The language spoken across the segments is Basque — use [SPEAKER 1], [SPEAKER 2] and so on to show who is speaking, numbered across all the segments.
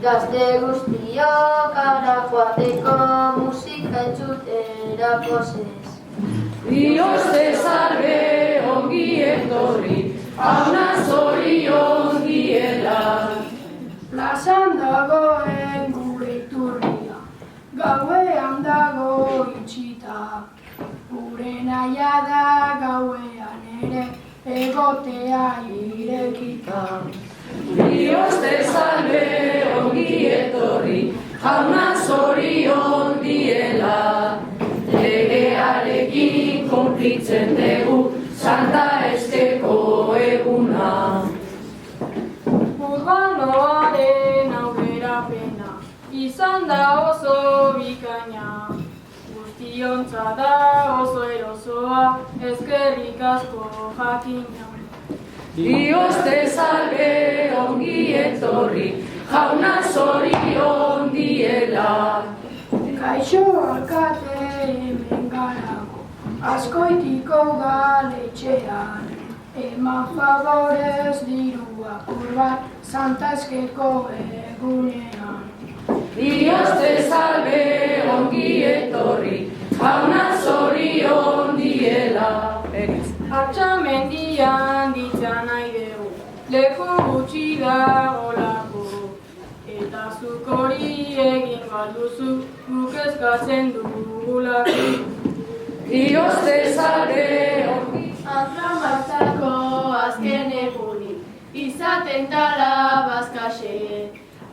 [SPEAKER 1] Gazte guztiok ara joateko musika entzutera pozez.
[SPEAKER 2] Dios te salve, ongi etorri, hauna zorion diela.
[SPEAKER 3] Plazan dagoen gure iturria, gauean dago itxita. Gure naia da gauean ere, egotea irekita.
[SPEAKER 2] Dios te salve, ongi etorri, hauna zorion diela. Legearekin konplitzen dugu, Santa Esteko eguna.
[SPEAKER 3] Urbanoaren aurrerapena, izan da oso bikaina. Guztiontza da oso erosoa, eskerrik asko jakina.
[SPEAKER 2] Dios te salve, ongi etorri, jauna zorion diela.
[SPEAKER 3] Kaixo alkate hemen garago, Azkoitiko udaletxean. Eman favorez diru apur bat, Santa Eskeko egunean.
[SPEAKER 2] Dios te salve, ongi etorri, jauna zorion diela.
[SPEAKER 3] Atxamendian ditzan nahi dugu, leku gutxi dagolako. Eta zuk hori egin balduzu, guk eskatzen dugulako.
[SPEAKER 2] Dios te salve, ongi
[SPEAKER 1] Atramartzako azken egunik, izaten dala bazkaxe.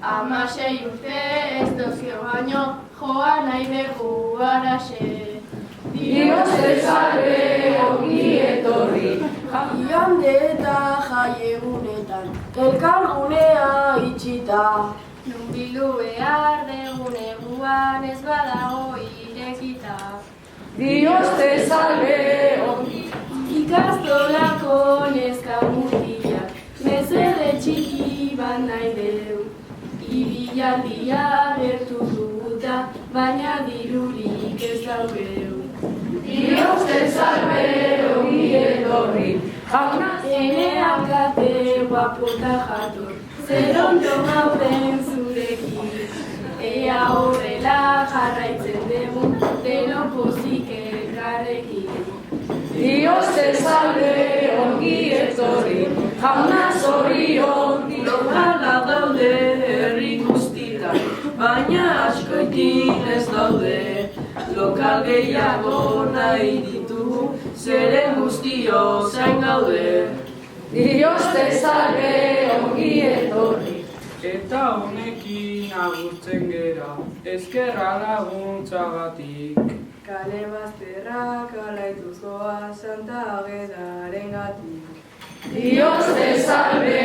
[SPEAKER 1] 16 urte ez dozio baino, joan nahi dugu araxe.
[SPEAKER 2] Dios te salve, ongi etorri,
[SPEAKER 3] Iande eta jai egunetan, elkargunea itxita.
[SPEAKER 1] Nun bildu behar degun eguan ez badago irekita.
[SPEAKER 2] Dios te salve, ongi
[SPEAKER 1] Ikastolako neska mutiak, mesede txiki bat nahi deu. Ibilaldia gertu duguta, baina dirurik ez daugeu.
[SPEAKER 2] Dios te salve, ongi etorri, jauna
[SPEAKER 1] Ene alkate guapota jator, zer ondo gauden zurekin. Ea horrela jarraitzen dugu, deno pozik elkarrekin.
[SPEAKER 2] Dios te salve, ongi etorri, jauna zorion diela.
[SPEAKER 4] Lokala daude herri guztietan, baina Azkoitin ez daude. Lokal gehiago nahi ditugu, zeren guztio zain gaude.
[SPEAKER 2] Dios te salve, ongi etorri.
[SPEAKER 5] Eta honekin agurtzen gera, eskerra laguntzagatik.
[SPEAKER 4] Kale bazterrak alaituz goa Santa Agedaren gatik.
[SPEAKER 2] Dios te salve,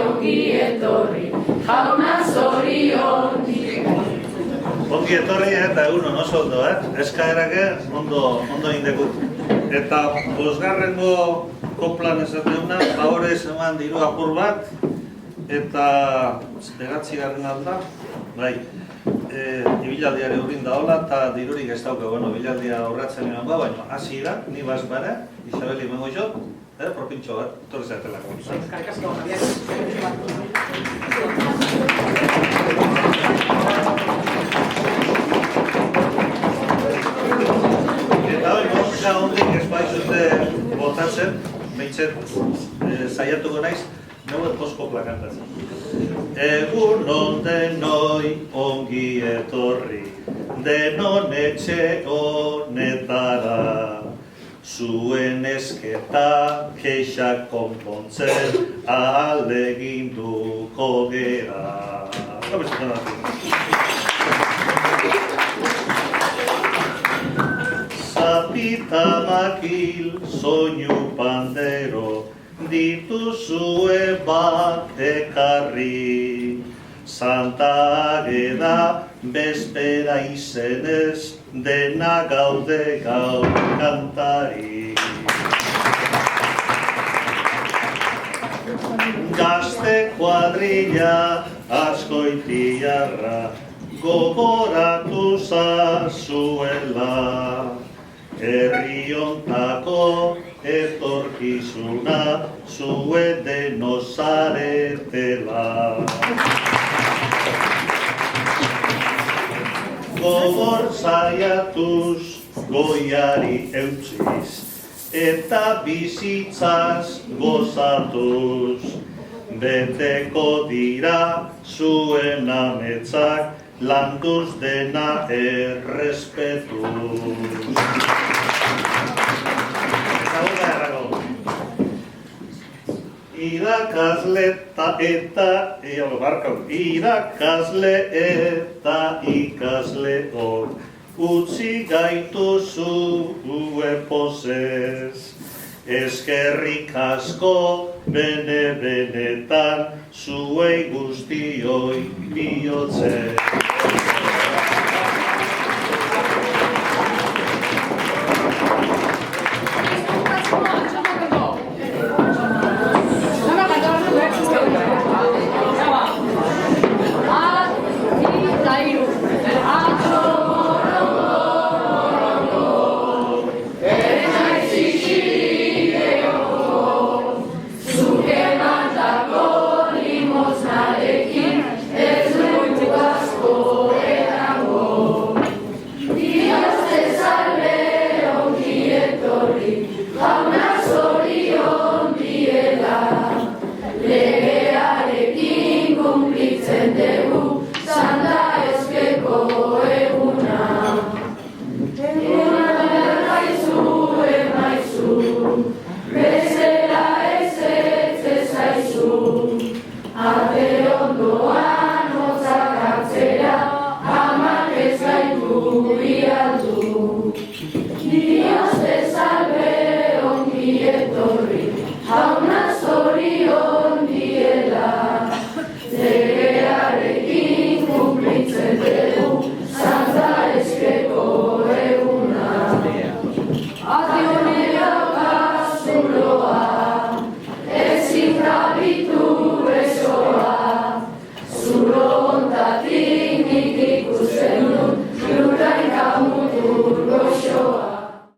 [SPEAKER 2] ongi etorri, jauna zorion diela.
[SPEAKER 6] Ongi etorri eta egunon oso ondo, eskaerake ondo indekut. Eta bosgarrengo koplan esateuna, favorez eman diru apur bat, eta 9. alda, bai, ibilaldiare urrin da hola, eta dirurik ez dauka, bueno, ibilaldia horratzen eman ba, baina hasi ira, ni bazbara, Isabeli emango jo, propintxo bat, torre zatelako. Eta hori, gauza hondik ez baizute botatzen, behintzen saiatuko naiz, neuet posko plakantatzen. Egunon denoi ongi etorri, denon etxe honetara. Zuen esketa keixak konpontzen ahaleginduko gera. Zapita makil, soinu pandero, dituzue bat ekarri. Santa Ageda bezpera izenez, dena gaude gaur kantari. Gazte kuadrilla Azkoitiarra, gogoratu zazuela. Herri hontako etorkizuna zue denozaretela. gogor saiatuz goiari eutziz, eta bizitzaz gozatuz. Beteko dira zuen ametzak, landuz dena errespetuz. Eta gura errago. Irakasle eta ikasleok utzi gaituzu pozez. Eskerrik asko benetan zuei guztioi bihotzez.